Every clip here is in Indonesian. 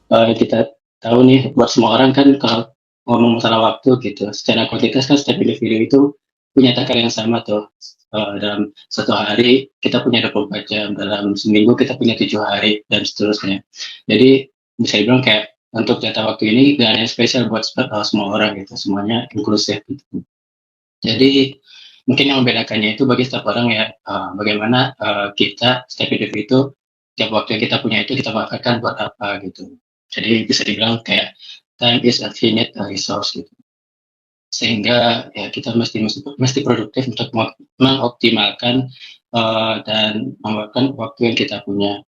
kita tahu nih buat semua orang kan kalau ngomong masalah waktu gitu, secara kuantitas kan setiap individu itu punya takaran yang sama tuh. Dalam satu hari kita punya 24 jam, dalam seminggu kita punya 7 hari dan seterusnya. Jadi bisa dibilang kayak untuk jatah waktu ini gak ada yang spesial buat semua orang gitu, semuanya inklusif gitu. Jadi mungkin yang membedakannya itu bagi setiap orang ya, bagaimana kita setiap individu itu tiap waktu yang kita punya itu kita manfaatkan buat apa gitu. Jadi bisa dibilang kayak time is a finite resource gitu. Sehingga ya kita mesti produktif untuk mengoptimalkan dan memanfaatkan waktu yang kita punya.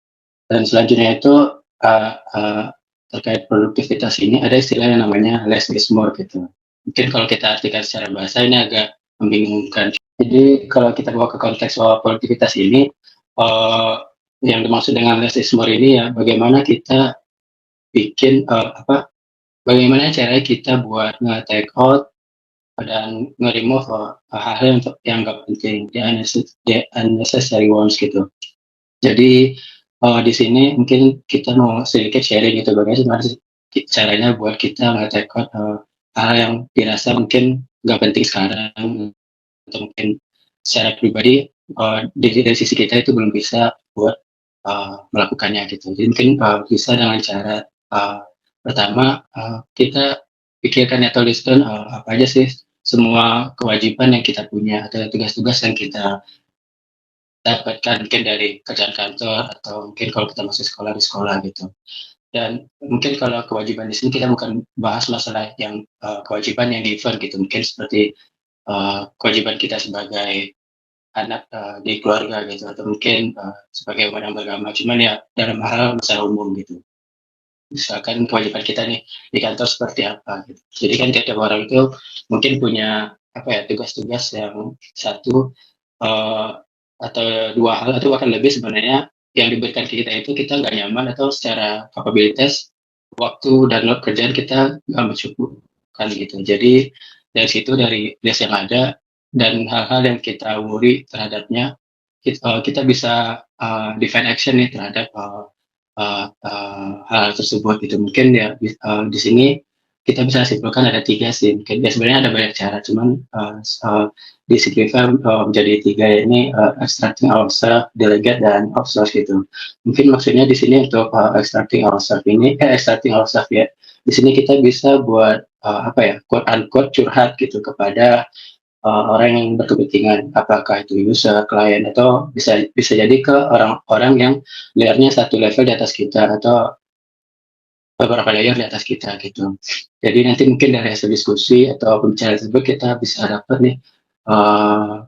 Dan selanjutnya itu uh, uh, terkait produktivitas ini ada istilah yang namanya less is more gitu. Mungkin kalau kita artikan secara bahasa ini agak membingungkan. Jadi kalau kita bawa ke konteks soal produktivitas ini, yang dimaksud dengan less is more ini ya bagaimana kita bikin bagaimana cara kita buat nge-take out dan nge-remove hal-hal yang nggak penting, the unnecessary ones gitu. Jadi di sini mungkin kita mau sedikit sharing gitu bagaimana sih caranya buat kita nge-take out hal yang dirasa mungkin nggak penting sekarang atau mungkin secara pribadi dari sisi kita itu belum bisa buat melakukannya gitu. Jadi mungkin bisa dengan cara pertama kita pikirkan atau listen apa aja sih semua kewajiban yang kita punya atau tugas-tugas yang kita dapatkan mungkin dari kerjaan kantor atau mungkin kalau kita masih sekolah di sekolah gitu. Dan mungkin kalau kewajiban di sini kita bukan bahas masalah yang kewajiban yang different gitu, mungkin seperti kewajiban kita sebagai anak di keluarga gitu atau mungkin sebagai orang beragama, cuman ya dalam hal masalah umum gitu. Misalkan kewajiban kita nih di kantor seperti apa gitu. Jadi kan tiap orang itu mungkin punya apa ya tugas-tugas yang satu uh, atau dua hal atau bahkan lebih sebenarnya yang diberikan ke kita itu kita nggak nyaman atau secara kapabilitas waktu dan load kerjaan kita nggak mencukupkan gitu. Jadi dari situ dari list yang ada dan hal-hal yang kita worry terhadapnya kita bisa define action nih terhadap hal tersebut gitu. Mungkin ya di sini kita bisa simpulkan ada tiga sih. Mungkin ya sebenarnya ada banyak cara, cuman disimplify menjadi tiga ya ini extracting ourselves, delegate dan outsource gitu. Mungkin maksudnya di sini untuk extracting ourselves ya. Di sini kita bisa buat apa ya quote unquote curhat gitu kepada orang yang berkepentingan, apakah itu user, klien, atau bisa bisa jadi ke orang-orang yang layernya satu level di atas kita atau beberapa layer di atas kita gitu. Jadi nanti mungkin dari hasil diskusi atau pembicaraan tersebut kita bisa dapat nih uh,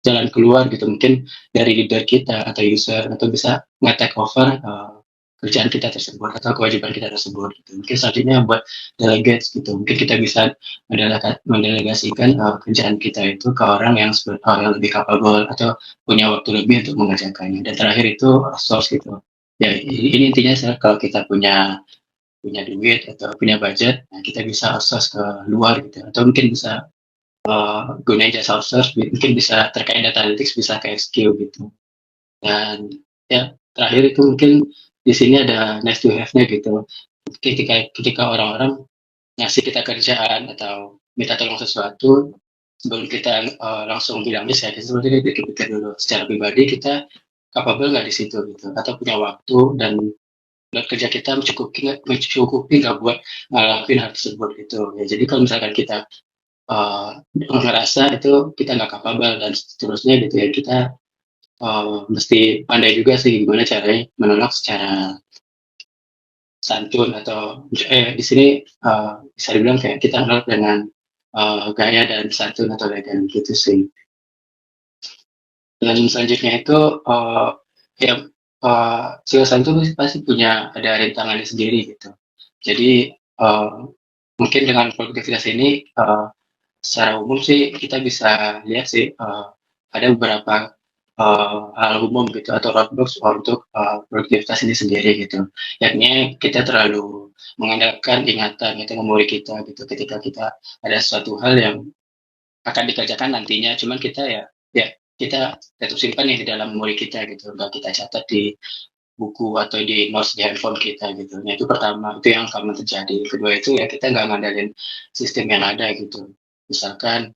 jalan keluar gitu mungkin dari leader kita atau user atau bisa nge-take over kerjaan kita tersebut atau kewajiban kita tersebut gitu. Mungkin selanjutnya buat delegates gitu mungkin kita bisa mendelegasikan kerjaan kita itu ke orang yang lebih capable atau punya waktu lebih untuk mengerjakannya dan terakhir itu source gitu ya ini intinya kalau kita punya punya duit atau punya budget nah kita bisa outsource ke luar gitu atau mungkin bisa gunain jasa outsource mungkin bisa terkait data analytics bisa ke SQ gitu dan ya terakhir itu mungkin di sini ada nice to have-nya gitu ketika orang-orang ngasih kita kerjaan atau minta tolong sesuatu sebelum kita langsung bilang yes ya kita sebenarnya pikir-pikir dulu secara pribadi kita capable nggak di situ gitu atau punya waktu dan kerja kita mencukupi nggak buat ngelakuin hal tersebut gitu ya jadi kalau misalkan kita ngerasa itu kita nggak capable dan seterusnya gitu ya kita mesti pandai juga sih gimana caranya menolak secara santun atau di sini bisa dibilang kayak kita menolak dengan gaya dan santun atau elegan gitu sih. Dan selanjutnya itu ya skill itu pasti punya ada rintangannya sendiri gitu. Jadi mungkin dengan produktivitas ini secara umum sih kita bisa lihat sih ada beberapa hal umum gitu atau roadblocks untuk produktivitas ini sendiri gitu. Yakni kita terlalu mengandalkan ingatan atau memori kita gitu ketika kita ada suatu hal yang akan dikerjakan nantinya, cuman kita ya kita tetap simpan nih di dalam memori kita gitu, nggak kita catat di buku atau di notes di handphone kita gitu. Nah itu pertama, itu yang common terjadi. Kedua itu ya kita nggak ngandelin sistem yang ada gitu. Misalkan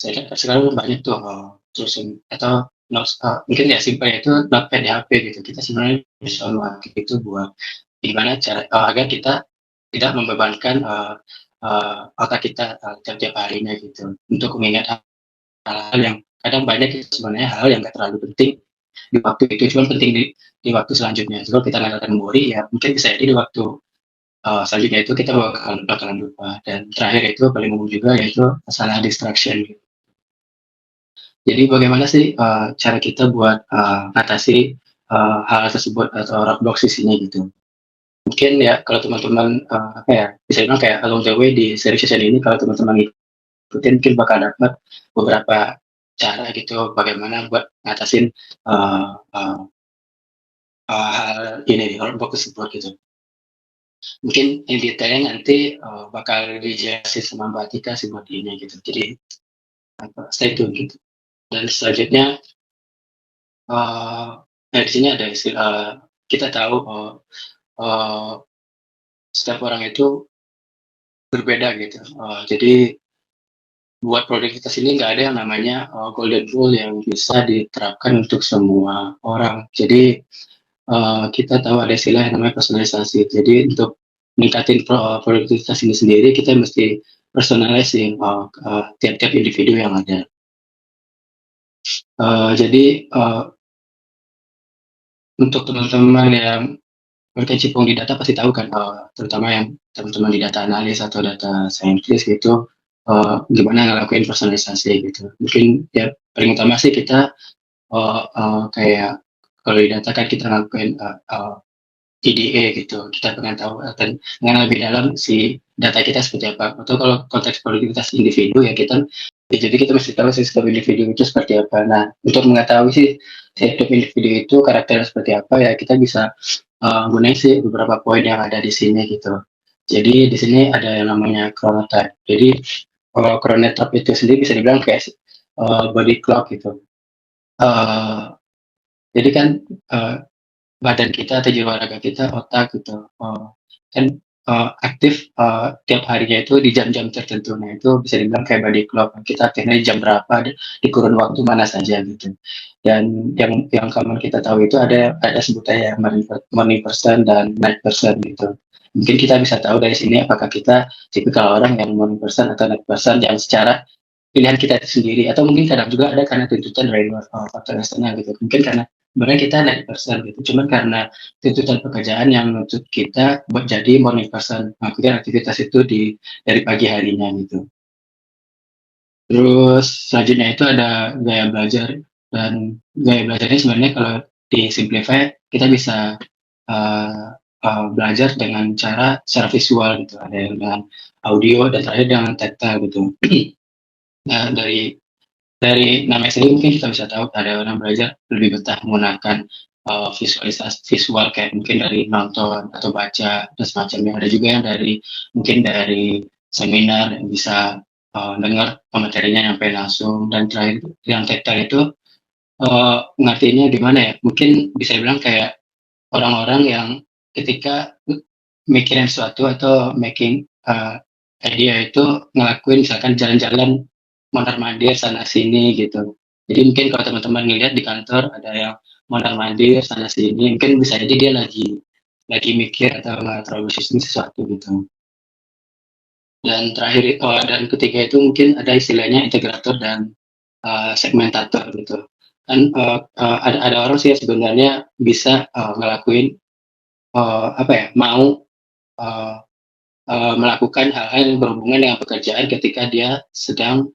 saya lihat sekarang banyak tuh tulisan atau notes, mungkin ya simpelnya itu notepad di HP gitu. Kita sebenarnya bisa pakai itu buat gimana cara agar kita tidak membebankan otak kita tiap-tiap harinya gitu untuk mengingat hal-hal yang kadang banyak itu sebenarnya hal yang nggak terlalu penting di waktu itu, cuma penting di waktu selanjutnya. Kalau kita nggak akan memori ya mungkin bisa jadi di waktu selanjutnya itu kita bakalan lupa. Dan terakhir itu paling umum juga yaitu masalah distraction. Jadi bagaimana sih cara kita buat atasi hal tersebut atau roadblock sisinya gitu? Mungkin ya kalau teman-teman apa ya bisa bilang kayak along the way di seri session ini, kalau teman-teman ikutin mungkin bakal dapat beberapa cara gitu bagaimana buat ngatasin uh, uh, hal ini di roadblock tersebut gitu. Mungkin yang detailnya nanti bakal dijelasin sama Mbak Tika sih buat ini gitu. Jadi stay tune gitu. Dan selanjutnya di sini ada istilah kita tahu uh, setiap orang itu berbeda gitu. Jadi buat produktivitas ini nggak ada yang namanya golden rule yang bisa diterapkan untuk semua orang. Jadi kita tahu ada istilah yang namanya personalisasi. Jadi untuk meningkatin produktivitas ini sendiri, kita mesti personalizing tiap-tiap individu yang ada. Jadi untuk teman-teman yang berkecimpung di data pasti tahu kan, terutama yang teman-teman di data analis atau data scientist gitu, gimana ngelakuin personalisasi gitu. Mungkin ya paling utama sih kita kayak kalau di data kan kita ngelakuin EDA gitu. Kita pengen tahu dan mengenal lebih dalam si data kita seperti apa. Atau kalau konteks produktivitas individu ya kita ya jadi kita mesti tahu sistem individu itu seperti apa. Nah, untuk mengetahui sih setiap individu itu karakternya seperti apa ya kita bisa gunain sih beberapa poin yang ada di sini gitu. Jadi di sini ada yang namanya chronotype. Jadi kalau chronotype itu sendiri bisa dibilang kayak body clock gitu. Uh, jadi kan uh, badan kita atau jiwa raga kita, otak gitu, kan aktif tiap harinya itu di jam-jam tertentu. Nah itu bisa dibilang kayak body clock. Kita aktifnya di jam berapa, di kurun waktu mana saja gitu. Dan yang common kita tahu itu ada sebutannya morning person dan night person gitu. Mungkin kita bisa tahu dari sini apakah kita tipikal orang yang morning person atau night person yang secara pilihan kita itu sendiri, atau mungkin kadang juga ada karena tuntutan dari luar faktor eksternal gitu. Mungkin karena sebenarnya kita night person gitu, cuman karena tuntutan pekerjaan yang menuntut kita buat jadi morning person, melakukan aktivitas itu dari pagi harinya gitu. Terus selanjutnya itu ada gaya belajar, dan gaya belajar ini sebenarnya kalau di simplify kita bisa uh, belajar dengan cara secara visual gitu, ada yang dengan audio dan terakhir dengan tactile gitu. Nah dari nama sendiri mungkin kita bisa tahu ada orang belajar lebih betah menggunakan visualisasi visual kayak mungkin dari nonton atau baca dan semacamnya. Ada juga yang mungkin dari seminar yang bisa dengar materinya sampai langsung. Dan terakhir yang tactile itu ngertinya gimana ya, mungkin bisa bilang kayak orang-orang yang ketika mikirin sesuatu atau making idea itu ngelakuin misalkan jalan-jalan mondar-mandir sana sini gitu. Jadi mungkin kalau teman-teman ngeliat di kantor ada yang mondar-mandir sana sini, mungkin bisa jadi dia lagi mikir atau nggak terlalu sistem sesuatu gitu. Dan terakhir dan ketiga itu mungkin ada istilahnya integrator dan segmentator gitu. Kan ada orang sih yang sebenarnya bisa ngelakuin apa ya, mau uh, melakukan hal-hal yang berhubungan dengan pekerjaan ketika dia sedang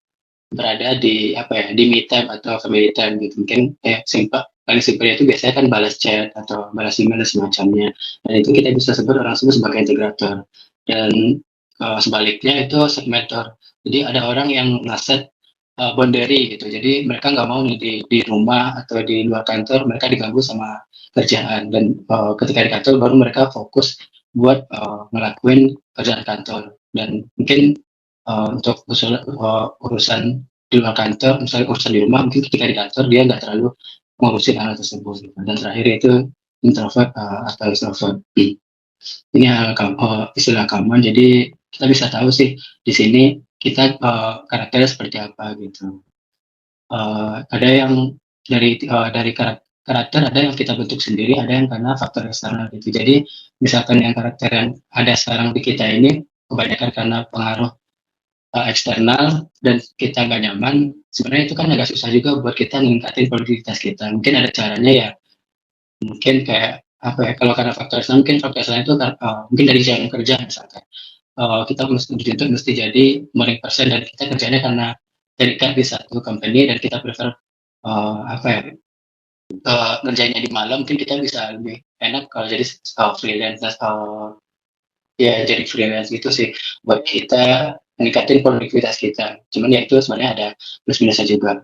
berada di apa ya, di me time atau family time gitu. Mungkin paling simpel itu biasanya kan balas chat atau balas email dan semacamnya, dan itu kita bisa sebut orang tersebut sebagai integrator. Dan sebaliknya itu segmentor. Jadi ada orang yang ngaset boundary gitu, jadi mereka nggak mau nih di rumah atau di luar kantor mereka diganggu sama kerjaan, dan ketika di kantor baru mereka fokus buat ngelakuin kerjaan kantor. Dan mungkin untuk urusan di luar kantor, misalnya urusan di rumah, mungkin ketika di kantor dia nggak terlalu ngurusin hal tersebut gitu. Dan terakhir itu introvert atau extrovert. Ini istilah common, jadi kita bisa tahu sih di sini kita karakternya seperti apa gitu. Ada yang dari karakter ada yang kita bentuk sendiri, ada yang karena faktor eksternal gitu. Jadi misalkan yang karakter yang ada sekarang di kita ini kebanyakan karena pengaruh eksternal dan kita nggak nyaman, sebenarnya itu kan agak susah juga buat kita meningkatin produktivitas kita. Mungkin ada caranya ya, mungkin kayak apa ya, kalau karena faktor eksternal mungkin faktor eksternal itu mungkin dari jam kerja misalkan. Kita mesti jadi morning person dan kita kerjanya karena terikat di satu company dan kita prefer apa ya, ngerjainnya di malam, mungkin kita bisa lebih enak kalau jadi freelance, ya jadi freelance gitu sih buat kita meningkatin produktivitas kita. Cuman ya itu sebenarnya ada plus minusnya juga.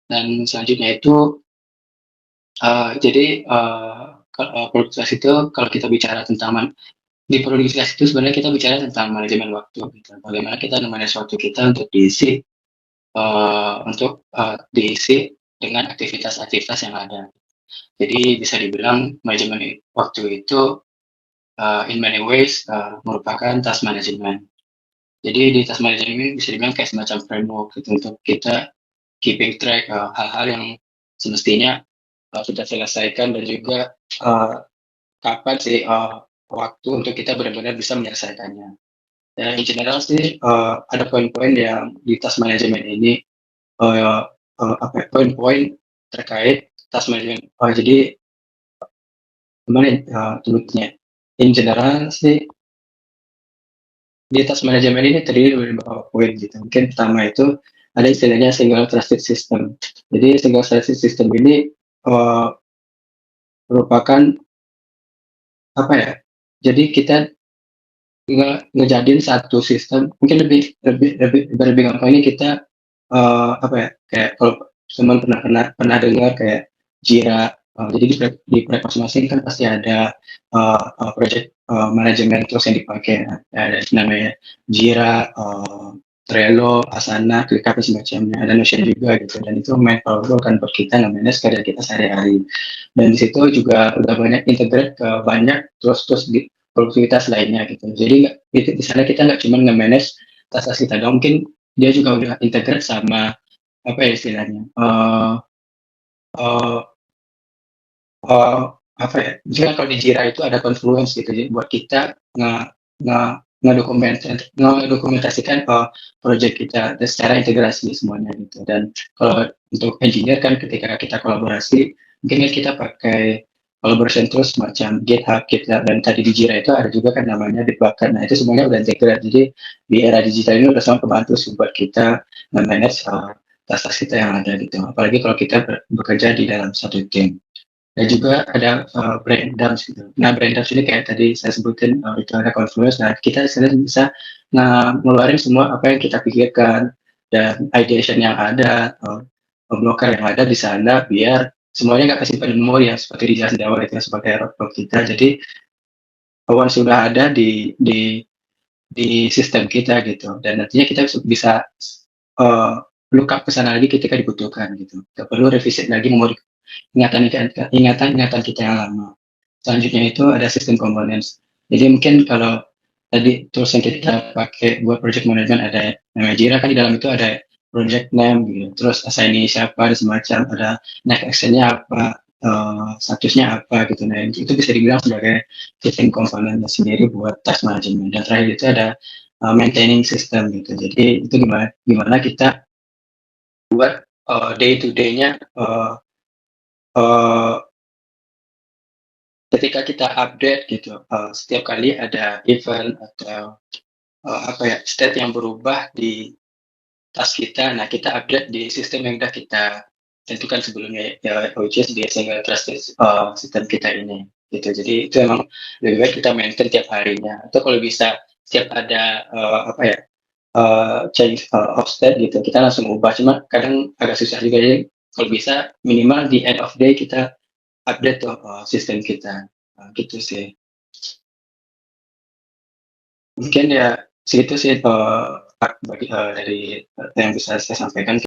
Dan selanjutnya itu jadi produktivitas itu kalau kita bicara tentang di produktivitas itu sebenarnya kita bicara tentang manajemen waktu gitu. Bagaimana kita memanage waktu kita untuk diisi dengan aktivitas-aktivitas yang ada. Jadi bisa dibilang manajemen waktu itu in many ways merupakan task management. Jadi di task management ini bisa dibilang kayak semacam framework gitu untuk kita keeping track hal-hal yang semestinya sudah selesaikan dan juga kapan sih waktu untuk kita benar-benar bisa menyelesaikannya. Dan in general sih ada poin-poin yang di task management ini apa ya, poin-poin terkait task management. Jadi gimana sebutnya? In general sih di task manajemen ini terdiri dari beberapa poin gitu. Mungkin pertama itu ada istilahnya single trusted system. Jadi single trusted system ini uh, merupakan apa ya? Jadi kita ngejadiin satu sistem. Mungkin lebih gampang ini kita apa ya? Kayak kalau teman pernah dengar kayak Jira. Jadi di proyek masing-masing kan pasti ada project manajemen tools yang dipakai. Ada namanya Jira, Trello, Asana, ClickUp dan semacamnya. Ada Notion juga gitu. Dan itu main powerful kan buat kita nge-manage kerja kita sehari-hari. Dan di situ juga udah banyak integrate ke banyak tools-tools di produktivitas lainnya gitu. Jadi di sana kita nggak cuma nge-manage tas-tas kita dong, mungkin dia juga udah integrate sama apa ya istilahnya uh, uh, apa ya, misalnya kalau di Jira itu ada Confluence gitu, jadi buat kita nge ngedokumentasikan project kita dan secara integrasi semuanya gitu. Dan kalau untuk engineer kan ketika kita kolaborasi mungkin kita pakai collaboration tools macam GitHub, dan tadi di Jira itu ada juga kan namanya Bitbucket. Nah itu semuanya udah integrate, jadi di era digital ini udah sangat kebantu sih buat kita manage tas-tas kita yang ada gitu, apalagi kalau kita bekerja di dalam satu tim. Dan juga ada brain dumps gitu. Nah, brain dumps ini kayak tadi saya sebutin itu ada Confluence. Nah, kita sebenarnya bisa ngeluarin semua apa yang kita pikirkan dan ideation yang ada, blocker yang ada di sana biar semuanya nggak kesimpan di memori yang seperti dijelasin di awal itu sebagai roadblock kita. Jadi once sudah ada di sistem kita gitu, dan nantinya kita bisa uh, look up ke sana lagi ketika dibutuhkan gitu. Tidak perlu revisit lagi memori ingatan kita yang lama. Selanjutnya itu ada sistem components. Jadi mungkin kalau tadi tools yang kita pakai buat project management ada namanya Jira, kan di dalam itu ada project name gitu. Terus assignee siapa dan semacam, ada next actionnya apa, statusnya apa gitu. Nah itu bisa dibilang sebagai sistem komponennya sendiri buat task management. Dan terakhir itu ada maintaining system gitu. Jadi itu gimana kita buat day to day-nya ketika kita update gitu, setiap kali ada event atau apa ya, state yang berubah di task kita, nah kita update di sistem yang sudah kita tentukan sebelumnya, ya, which is di single trusted sistem kita ini gitu. Jadi itu emang lebih baik kita maintain tiap harinya, atau kalau bisa setiap ada apa ya, change of state gitu kita langsung ubah. Cuma kadang agak susah juga, jadi kalau bisa minimal di end of day kita update tuh sistem kita. Gitu sih. Mungkin ya segitu sih dari yang bisa saya sampaikan.